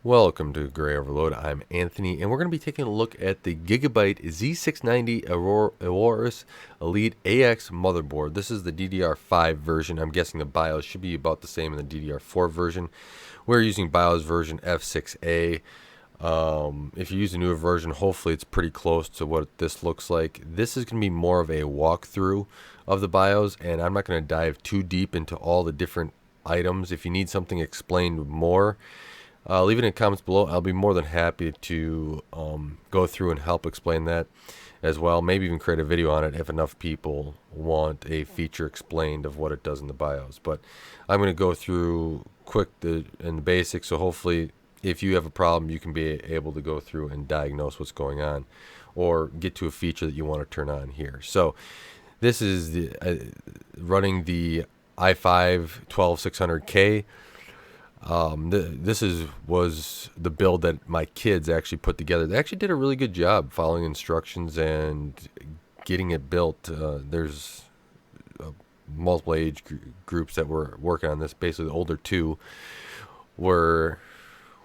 Welcome to Gray Overload. I'm Anthony, and we're going to be taking a look at the GIGABYTE Z690 AORUS Elite AX motherboard. This is the DDR5 version. I'm guessing the BIOS should be about the same in the DDR4 version. We're using BIOS version F6A. If you use a newer version, hopefully it's pretty close to what this looks like. This is going to be more of a walkthrough of the BIOS, and I'm not going to dive too deep into all the different items. If you need something explained more, leave it in the comments below. I'll be more than happy to go through and help explain that as well. Maybe even create a video on it if enough people want a feature explained of what it does in the BIOS. But I'm going to go through quick in the basics, so hopefully if you have a problem, you can be able to go through and diagnose what's going on or get to a feature that you want to turn on here. So this is the running the i5-12600K. This was the build that my kids actually put together. They actually did a really good job following instructions and getting it built. There's multiple age groups that were working on this. Basically, the older two were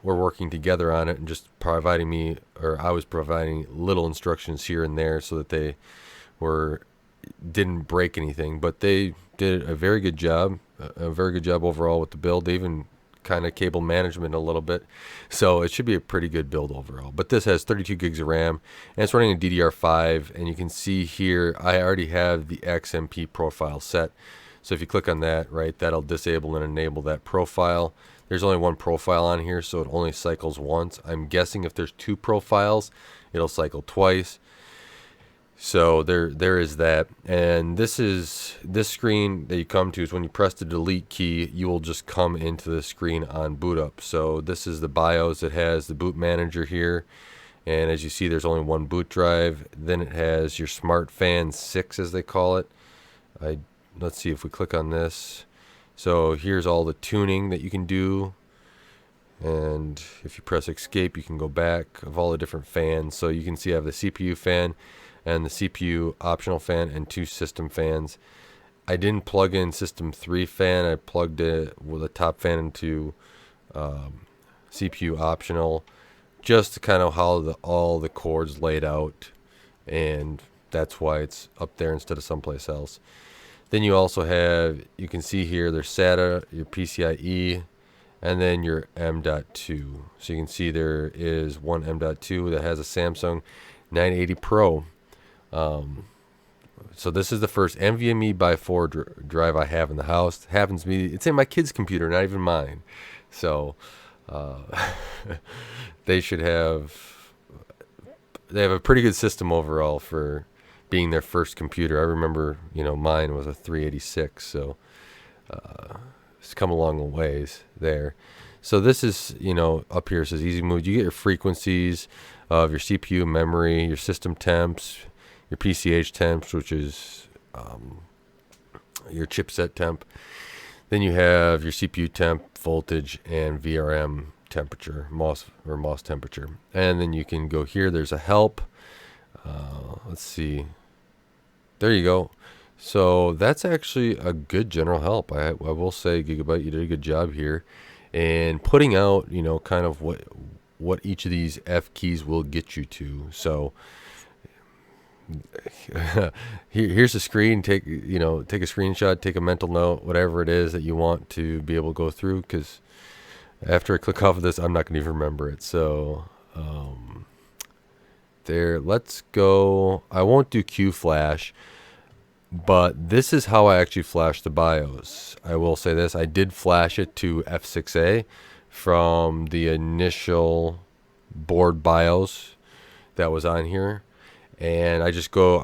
working together on it and just providing me, or I was providing little instructions here and there so that they didn't break anything. But they did a very good job overall with the build. They even kind of cable management a little bit, so it should be a pretty good build overall. But this has 32 gigs of RAM, and it's running a DDR5, and you can see here I already have the XMP profile set. So if you click on that, right, that'll disable and enable that profile. There's only one profile on here, so it only cycles once. I'm guessing if there's two profiles, it'll cycle twice. So there is that. And this screen that you come to is when you press the delete key, you will just come into the screen on boot up. So this is the BIOS. It has the boot manager here, and as you see, there's only one boot drive. Then it has your Smart Fan 6, as they call it. Let's see if we click on this. So here's all the tuning that you can do, and if you press escape, you can go back of all the different fans. So you can see I have the CPU fan and the CPU optional fan and two system fans. I didn't plug in system 3 fan. I plugged it with a top fan into CPU optional, just to kind of how all the cords laid out, and that's why it's up there instead of someplace else. Then you also have, you can see here, there's SATA, your PCIe, and then your M.2. So you can see there is one M.2 that has a Samsung 980 Pro. So this is the first NVMe by 4 drive I have in the house. It happens to be, it's in my kid's computer, not even mine. So they have a pretty good system overall for being their first computer. I remember, mine was a 386, so it's come a long ways there. So this is, up here it says easy mode. You get your frequencies of your CPU, memory, your system temps, your PCH temps, which is your chipset temp. Then you have your CPU temp, voltage, and VRM temperature, MOS temperature. And then you can go here. There's a help. Let's see. There you go. So that's actually a good general help. I will say, GIGABYTE, you did a good job here, and putting out, kind of what each of these F keys will get you to. So here's the screen. Take a screenshot, take a mental note, whatever it is that you want to be able to go through, because after I click off of this, I'm not going to even remember it. So there, let's go. I won't do Q flash, but this is how I actually flashed the BIOS. I will say this, I did flash it to F6A from the initial board BIOS that was on here. And I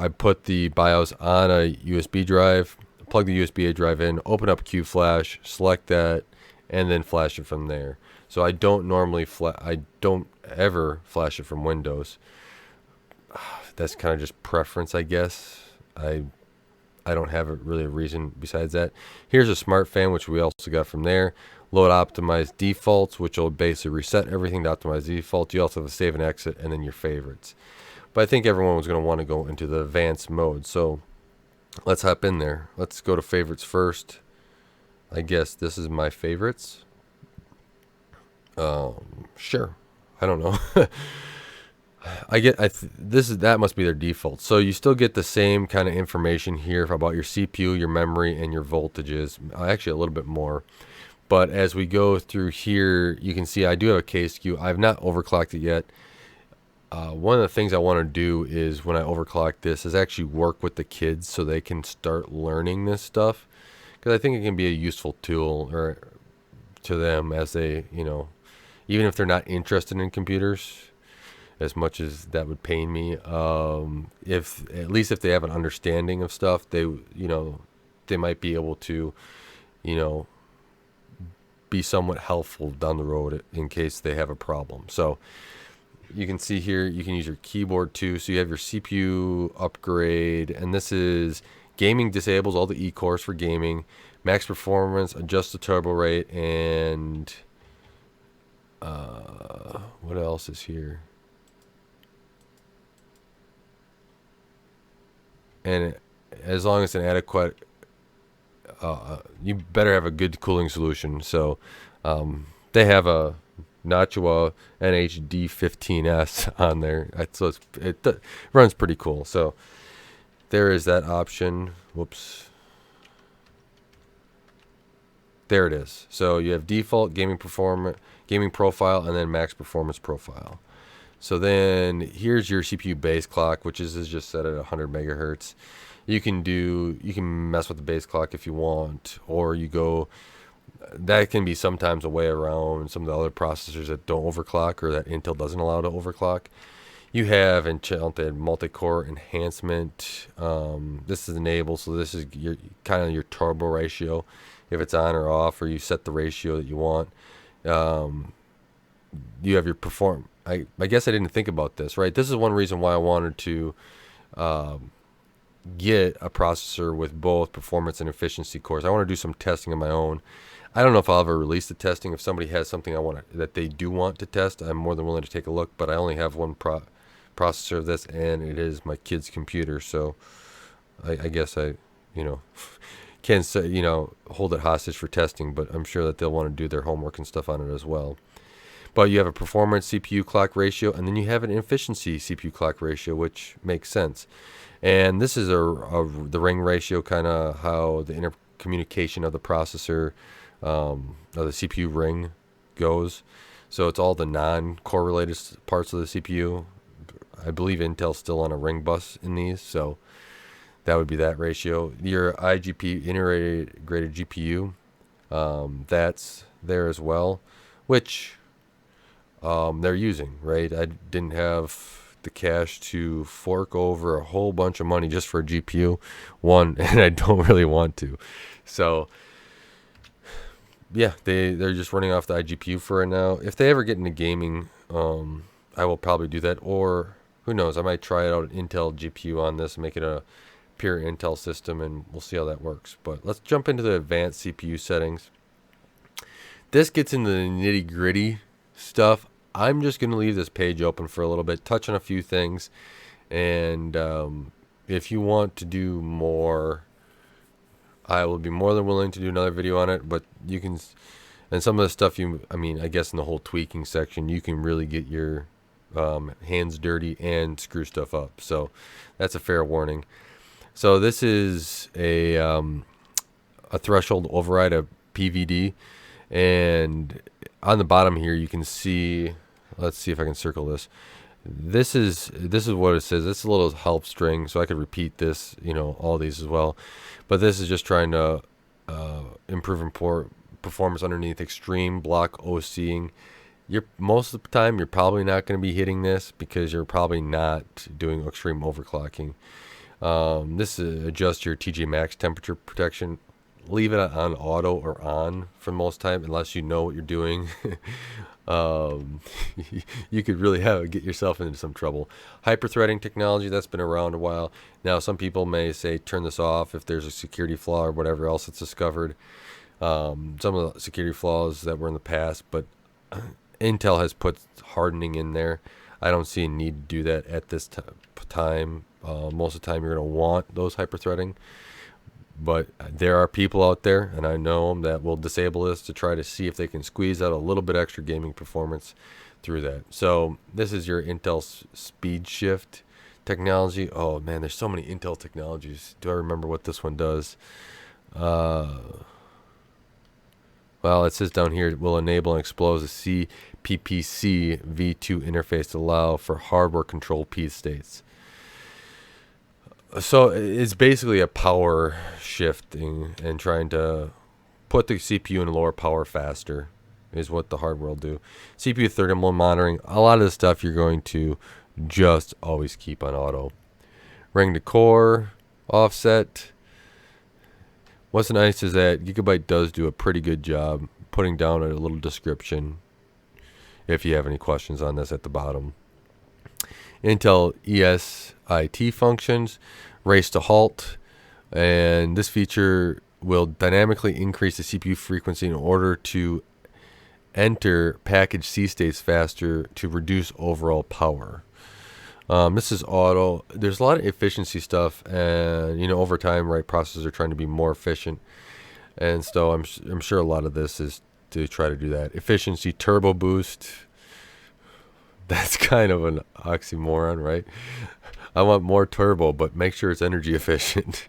put the BIOS on a USB drive, plug the USB-A drive in, open up Q flash, select that, and then flash it from there. So I don't ever flash it from Windows. That's kind of just preference, I guess. I don't have really a reason besides that. Here's a Smart Fan, which we also got from there. Load optimized defaults, which will basically reset everything to optimize defaults. You also have a save and exit, and then your favorites. But I think everyone was going to want to go into the advanced mode. So let's hop in there. Let's go to favorites first. I guess this is my favorites. Sure. I don't know. That must be their default. So you still get the same kind of information here about your CPU, your memory, and your voltages. Actually, a little bit more. But as we go through here, you can see I do have a K-SKU. I've not overclocked it yet. One of the things I want to do is when I overclock this is actually work with the kids so they can start learning this stuff, because I think it can be a useful tool or to them as they, even if they're not interested in computers as much as that would pain me. If at least if they have an understanding of stuff, they might be able to, you know, be somewhat helpful down the road in case they have a problem. So you can see here, you can use your keyboard too. So you have your CPU upgrade, and this is gaming disables all the E-cores for gaming, max performance, adjust the turbo rate, and what else is here? And as long as it's an adequate, you better have a good cooling solution. So they have a Noctua NHD15S on there, so it runs pretty cool. So there is that option. Whoops. There it is. So you have default gaming profile, and then max performance profile. So then here's your CPU base clock, which is just set at 100 megahertz. You can mess with the base clock if you want, or that can be sometimes a way around some of the other processors that don't overclock or that Intel doesn't allow to overclock. You have enchanted multi-core enhancement. This is enabled, so this is your turbo ratio, if it's on or off, or you set the ratio that you want. You have your perform. I guess I didn't think about this, right? This is one reason why I wanted to get a processor with both performance and efficiency cores. I want to do some testing of my own. I don't know if I'll ever release the testing. If somebody has something that they do want to test, I'm more than willing to take a look. But I only have one processor of this, and it is my kid's computer. So I guess I, can't say, hold it hostage for testing. But I'm sure that they'll want to do their homework and stuff on it as well. But you have a performance CPU clock ratio, and then you have an efficiency CPU clock ratio, which makes sense. And this is the ring ratio, kind of how the intercommunication of the processor, of the CPU ring goes. So it's all the non-correlated parts of the CPU. I believe Intel's still on a ring bus in these, so that would be that ratio. Your IGP, integrated GPU, that's there as well, which they're using, right? I didn't have the cash to fork over a whole bunch of money just for a GPU, and I don't really want to. So yeah, they're just running off the iGPU for right now. If they ever get into gaming, I will probably do that, or who knows, I might try out an Intel GPU on this and make it a pure Intel system, and we'll see how that works. But let's jump into the advanced CPU settings. This gets into the nitty-gritty stuff. I'm just going to leave this page open for a little bit, touch on a few things, and if you want to do more, I will be more than willing to do another video on it. But you can, and some of the stuff I guess in the whole tweaking section, you can really get your hands dirty and screw stuff up. So that's a fair warning. So this is a threshold override, a PVD, and on the bottom here you can see, let's see if I can circle this. This is what it says. It's a little help string, so I could repeat this, all these as well. But this is just trying to improve performance underneath extreme block OCing. Most of the time you're probably not going to be hitting this because you're probably not doing extreme overclocking. This is adjust your TJ Max temperature protection. Leave it on auto or on for the most time, unless you know what you're doing. You could really get yourself into some trouble. Hyper-threading technology, that's been around a while. Now, some people may say turn this off if there's a security flaw or whatever else that's discovered. Some of the security flaws that were in the past, but Intel has put hardening in there. I don't see a need to do that at this time. Most of the time, you're going to want those hyper-threading. But there are people out there, and I know them, that will disable this to try to see if they can squeeze out a little bit extra gaming performance through that. So this is your Intel speed shift technology. Oh man, there's so many Intel technologies. Do I remember what this one does? Well, it says down here, it will enable and expose a CPPC V2 interface to allow for hardware control P states. So it's basically a power shifting and trying to put the CPU in lower power faster is what the hardware will do. CPU thermal monitoring, a lot of the stuff you're going to just always keep on auto. Ring to core, offset. What's nice is that Gigabyte does do a pretty good job putting down a little description if you have any questions on this at the bottom. Intel ESIT functions, race to halt, and this feature will dynamically increase the CPU frequency in order to enter package C states faster to reduce overall power. This is auto. There's a lot of efficiency stuff, and over time, right, processors are trying to be more efficient, and so I'm sure a lot of this is to try to do that. Efficiency turbo boost. That's kind of an oxymoron, right? I want more turbo, but make sure it's energy efficient.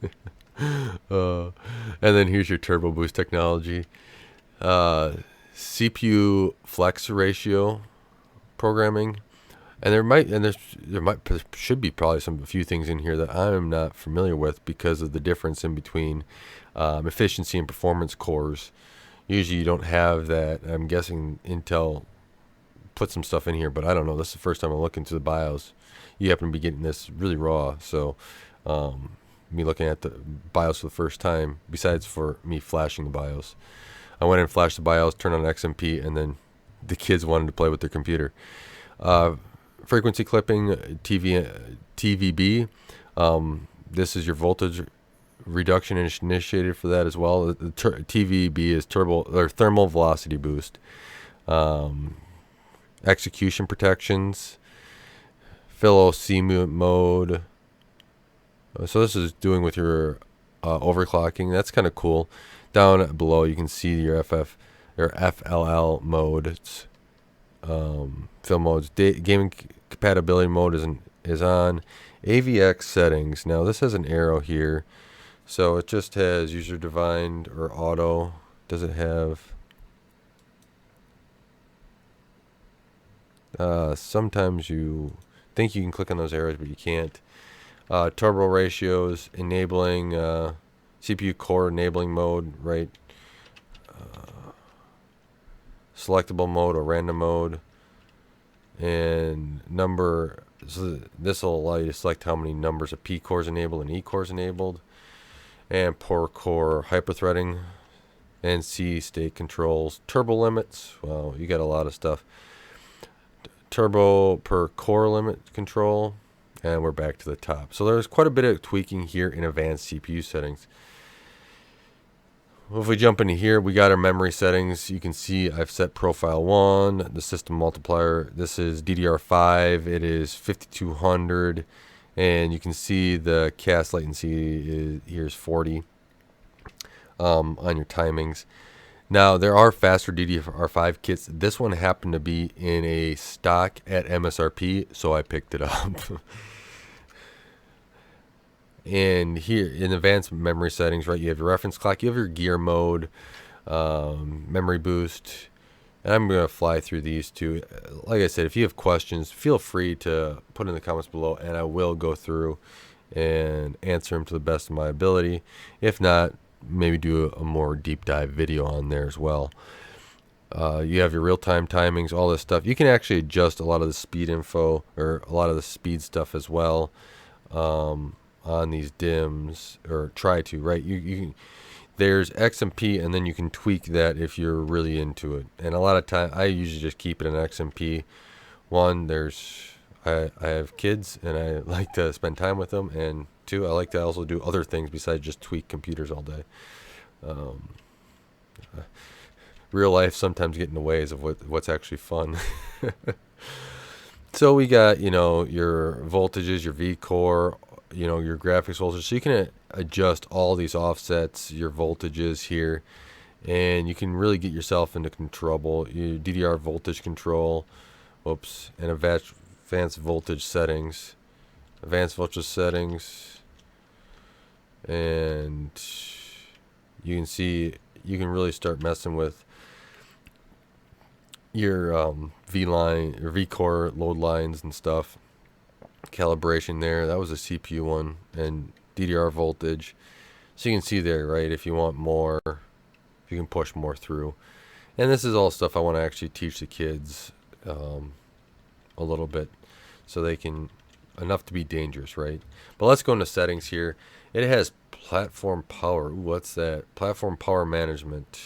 And then here's your turbo boost technology. CPU flex ratio programming. And there should be probably a few things in here that I'm not familiar with because of the difference in between efficiency and performance cores. Usually you don't have that. I'm guessing Intel put some stuff in here, but I don't know. This is the first time I'm looking to the BIOS. You happen to be getting this really raw, so me looking at the BIOS for the first time, besides for me flashing the BIOS. I went and flashed the BIOS, turned on XMP, and then the kids wanted to play with their computer. Frequency clipping, TVB. This is your voltage reduction initiated for that as well. The TVB is thermal velocity boost. Execution protections, Philo C mode. So this is doing with your overclocking. That's kind of cool. Down below you can see your FLL mode. Film modes. Gaming compatibility mode is on. AVX settings. Now this has an arrow here, so it just has user defined or auto. Does it have? Sometimes you think you can click on those arrows, but you can't. Turbo ratios, enabling CPU core enabling mode, right? Selectable mode or random mode, and number. So this will allow you to select how many numbers of P cores enabled and E cores enabled, and per core hyperthreading, and C state controls, turbo limits. Wow, you got a lot of stuff. Turbo per core limit control, and we're back to the top. So there's quite a bit of tweaking here in advanced CPU settings. Well, if we jump into here, we got our memory settings. You can see I've set profile 1, the system multiplier. This is DDR5. It is 5200, and you can see the cast latency here's 40 on your timings. Now, there are faster DDR5 kits. This one happened to be in a stock at MSRP, so I picked it up. And here, in advanced memory settings, right, you have your reference clock, you have your gear mode, memory boost, and I'm going to fly through these two. Like I said, if you have questions, feel free to put in the comments below, and I will go through and answer them to the best of my ability. If not, maybe do a more deep dive video on there as well. You have your real-time timings, all this stuff. You can actually adjust a lot of the speed info or a lot of the speed stuff as well on these DIMMs, or try to, right? You can, there's XMP, and then you can tweak that if you're really into it. And a lot of time, I usually just keep it in XMP. One, I have kids, and I like to spend time with them, and two, I like to also do other things besides just tweak computers all day. Real life sometimes get in the ways of what's actually fun. So we got, your voltages, your V core, your graphics voltage. So you can adjust all these offsets, your voltages here, and you can really get yourself into trouble. Your DDR voltage control, whoops, and advanced voltage settings, and you can see you can really start messing with your V line or V core load lines and stuff. Calibration there, that was a CPU one, and DDR voltage. So you can see there, right? If you want more, you can push more through. And this is all stuff I want to actually teach the kids a little bit, so they can enough to be dangerous, right? But let's go into settings here. It has platform power. Ooh, what's that? Platform power management.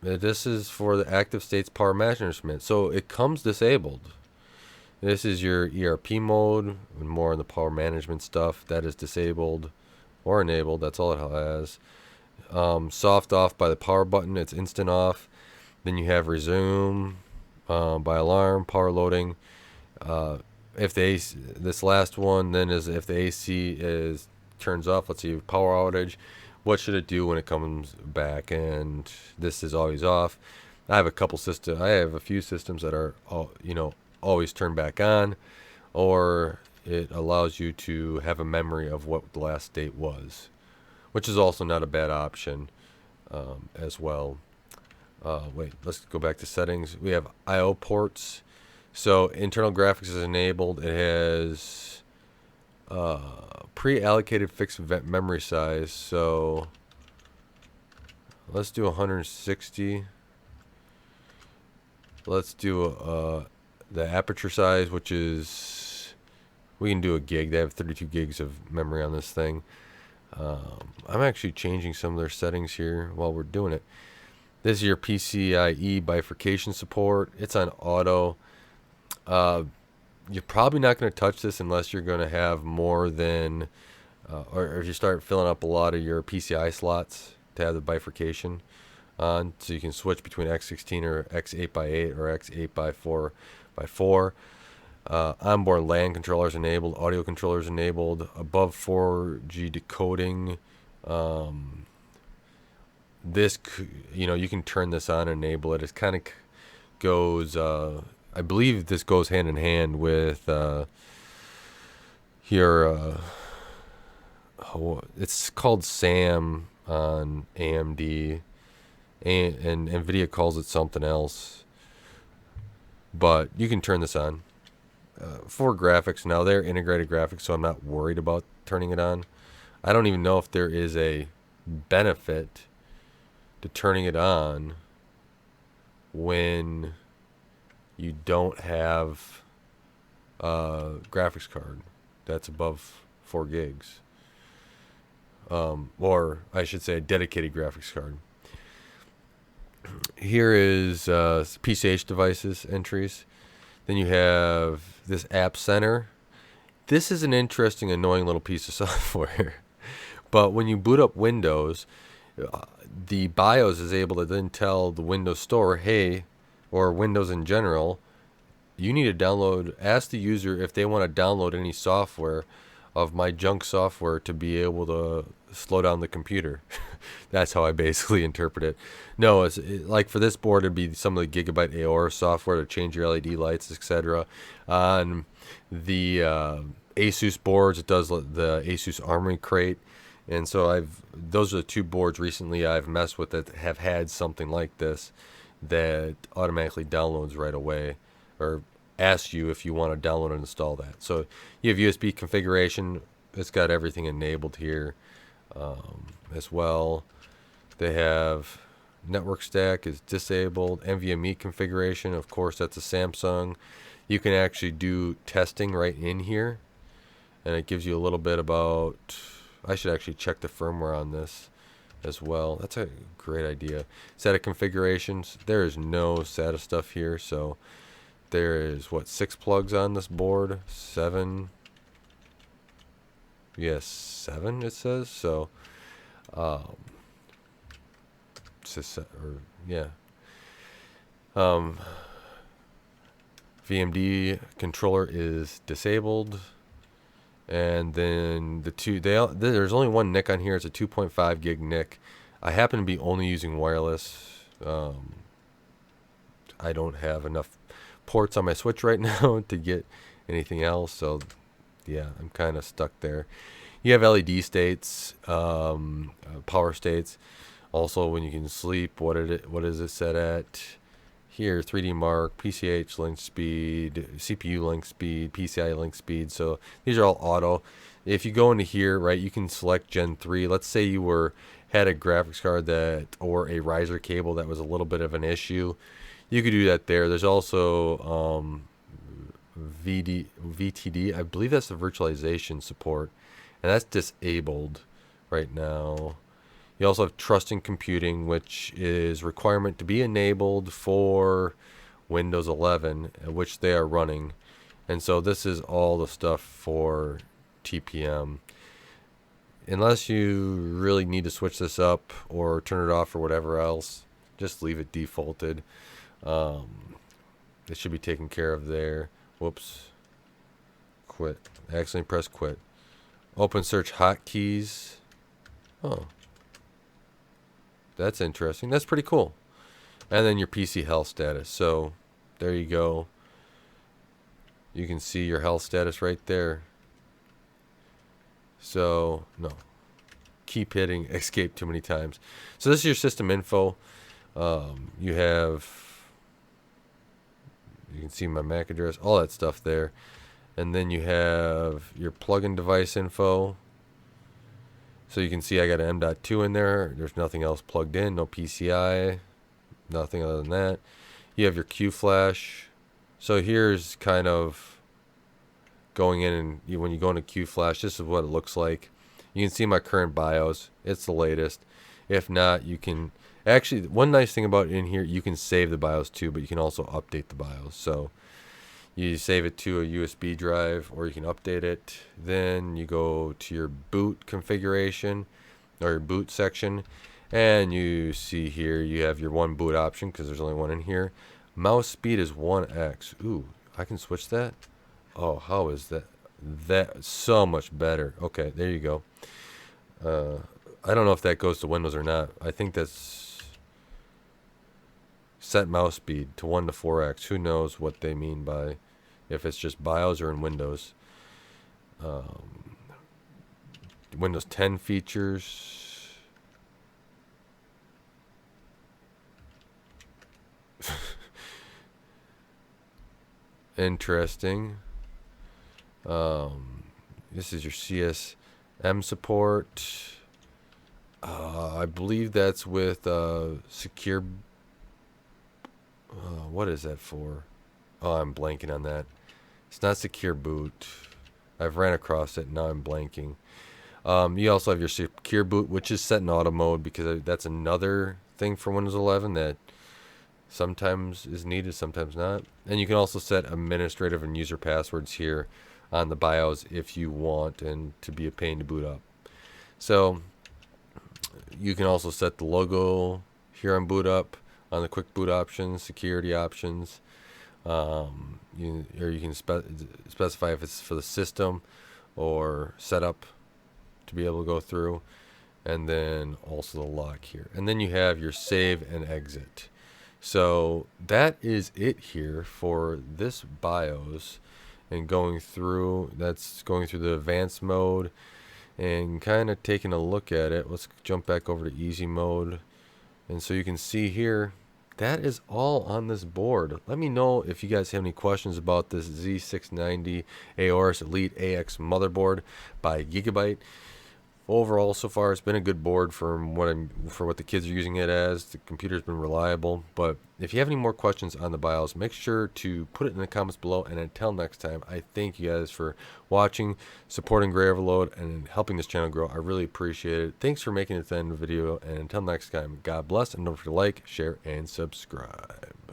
This is for the active states power management. So it comes disabled. This is your ERP mode, and more on the power management stuff. That is disabled or enabled. That's all it has. Soft off by the power button. It's instant off. Then you have resume by alarm, power loading. If the AC, this last one then is if the AC is turns off. Let's see, power outage. What should it do when it comes back? And this is always off. I have a few systems that are always turn back on, or it allows you to have a memory of what the last state was, which is also not a bad option as well. Wait, let's go back to settings. We have I/O ports. So internal graphics is enabled. It has pre-allocated fixed memory size. So let's do 160. Let's do the aperture size, which is, we can do a gig. They have 32 gigs of memory on this thing. I'm actually changing some of their settings here while we're doing it. This is your PCIe bifurcation support. It's on auto. You're probably not going to touch this unless you're going to have more than, or if you start filling up a lot of your PCI slots to have the bifurcation on, so you can switch between X16 or X8x8 or X8x4x4. Onboard LAN controllers enabled, audio controllers enabled, above 4G decoding. This, you can turn this on and enable it. It kind of goes, I believe this goes hand in hand with it's called SAM on AMD, and NVIDIA calls it something else. But you can turn this on. For graphics now, they're integrated graphics, so I'm not worried about turning it on. I don't even know if there is a benefit to turning it on when you don't have a graphics card that's above 4 gigs. Or I should say a dedicated graphics card. Here is PCH devices entries. Then you have this App Center. This is an interesting, annoying little piece of software. But when you boot up Windows, the BIOS is able to then tell the Windows Store, hey, or Windows in general, you need to download, ask the user if they want to download any software of my junk software to be able to slow down the computer. That's how I basically interpret it. No, like for this board, it'd be some of the GIGABYTE AORUS software to change your LED lights, etc. On the Asus boards, it does the Asus Armory Crate. And so those are the two boards recently I've messed with that have had something like this that automatically downloads right away, or asks you if you want to download and install that. So you have USB configuration. It's got everything enabled here as well. They have network stack is disabled. NVMe configuration, of course, that's a Samsung. You can actually do testing right in here, and it gives you a little bit about, I should actually check the firmware on this as well. That's a great idea. SATA configurations, there is no SATA stuff here, so there is 6 plugs on this board? 7? Yes, 7 it says. So VMD controller is disabled. And then there's only one NIC on here. It's a 2.5 gig NIC. I happen to be only using wireless. I don't have enough ports on my switch right now to get anything else, so yeah, I'm kind of stuck there. You have LED states, power states. Also, when you can sleep, what is it set at? Here, 3D mark, PCH link speed, CPU link speed, PCI link speed. So these are all auto. If you go into here, right, you can select Gen 3. Let's say you had a graphics card or a riser cable that was a little bit of an issue. You could do that there. There's also VTD. I believe that's the virtualization support, and that's disabled right now. You also have trusting computing, which is requirement to be enabled for Windows 11, which they are running. And so this is all the stuff for TPM. Unless you really need to switch this up or turn it off or whatever else, just leave it defaulted. It should be taken care of there. Whoops. Quit. I accidentally pressed quit. Open search hotkeys. Oh. That's interesting. That's pretty cool. And then your PC health status. So there you go. You can see your health status right there. So no. Keep hitting escape too many times. So this is your system info. You can see my MAC address, all that stuff there. And then you have your plug-in device info. So you can see I got an M.2 in there. There's nothing else plugged in, no PCI, nothing other than that. You have your Q flash. So here's kind of going in, and when you go into Q flash, this is what it looks like. You can see my current BIOS. It's the latest. If not, you can actually, one nice thing about in here, you can save the BIOS too, but you can also update the BIOS. So you save it to a USB drive, or you can update it. Then you go to your boot configuration, or your boot section, and you see here you have your one boot option, because there's only one in here. Mouse speed is 1x. Ooh, I can switch that? Oh, how is that? That's so much better. Okay, there you go. I don't know if that goes to Windows or not. I think that's set mouse speed to 1 to 4x. Who knows what they mean by, if it's just BIOS or in Windows. Windows 10 features. Interesting. This is your CSM support. I believe that's with secure. What is that for? Oh, I'm blanking on that. It's not secure boot. I've ran across it. Now I'm blanking. You also have your secure boot, which is set in auto mode, because that's another thing for Windows 11 that sometimes is needed, sometimes not. And you can also set administrative and user passwords here on the BIOS if you want, and to be a pain to boot up. So you can also set the logo here on boot up, on the quick boot options, security options. Or you can specify if it's for the system or setup to be able to go through, and then also the lock here. And then you have your save and exit. So that is it here for this BIOS, and that's going through the advanced mode and kind of taking a look at it. Let's jump back over to easy mode. And so you can see here, that is all on this board. Let me know if you guys have any questions about this Z690 Aorus Elite AX motherboard by Gigabyte. Overall, so far, it's been a good board for what the kids are using it as. The computer's been reliable. But if you have any more questions on the BIOS, make sure to put it in the comments below. And until next time, I thank you guys for watching, supporting Gray Overload, and helping this channel grow. I really appreciate it. Thanks for making it to the end of the video. And until next time, God bless. And don't forget to like, share, and subscribe.